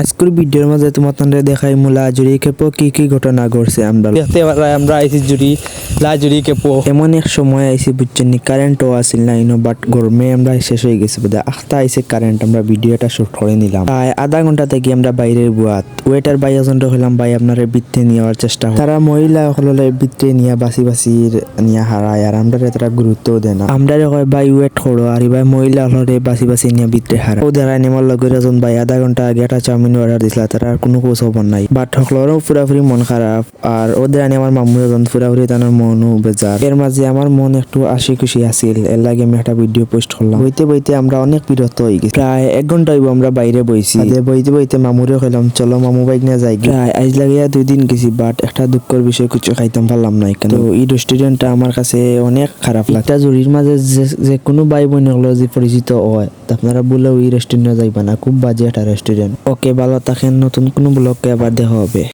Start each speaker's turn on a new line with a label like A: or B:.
A: আজকের ভিডিওর মাঝে তোমাদের দেখাই লাজুরি কেপো কি ঘটনা ঘটছে আমরা দেখতে পারাই আমরা আইছি জুরি লাজুরি কেপো এমন এক সময় আইছি বুঝছেন কারেন্টও আসিল না ইনো বাট গরমে আমরা শেষ হয়ে গেছে বুঝা আখতা আইছে কারেন্ট আমরা ভিডিওটা শুট করে নিলাম প্রায় আধা ঘন্টা থেকে আমরা বাইরের বুয়াত ওয়েটার ভাই এজেন্ট হইলাম ভাই আপনার বৃত্তি নেওয়ার চেষ্টা তারা মহিলা হলে বৃত্তি নিয়ে বাসি নিয়ে হারায় আর আমরা তারা গুরুত্ব দেয় না আমরা হয় ভাই ওয়েট করো আর ভাই মহিলা হলে বাসি নিয়ে বৃত্তি হারা ও দেখায় নেমার লগের এজন ভাই আধা ঘন্টা আগে একটা চাউমিন অর্ডার দিছিল তার আর কোনো খোঁজ খবর নাই বাট সকলেরও পুরাপুরি মন খারাপ আর ওদের আনি আমার মামু এজন পুরাপুরি তার মনও বেজার এর মাঝে আমার মন একটু আশি খুশি আছিল এর লাগে আমি একটা ভিডিও পোস্ট করলাম বইতে আমরা অনেক বিরক্ত হয়ে গেছি প্রায় 1 ঘন্টা হইব আমরা বাইরে বইছি বইতে মামুরে কইলাম চলো মামু বাইক নিয়ে যাই প্রায় আজ লাগিয়া 2 দিন গেছি বাট একটা দুঃখের বিষয় কিছু খাইতাম পারলাম না কেন এই রেস্টুরেন্টটা আমার কাছে অনেক খারাপ লাগে জুরির মাঝে যে কোনো ভাই বোন হলো যে পরিচিত হয় আপনারা বলে ওই রেস্টুরেন্টে যাইবা না খুব বাজে একটা রেস্টুরেন্ট ওকে ভালো থাকেন নতুন কোনো ব্লগে আবার দেখা হবে।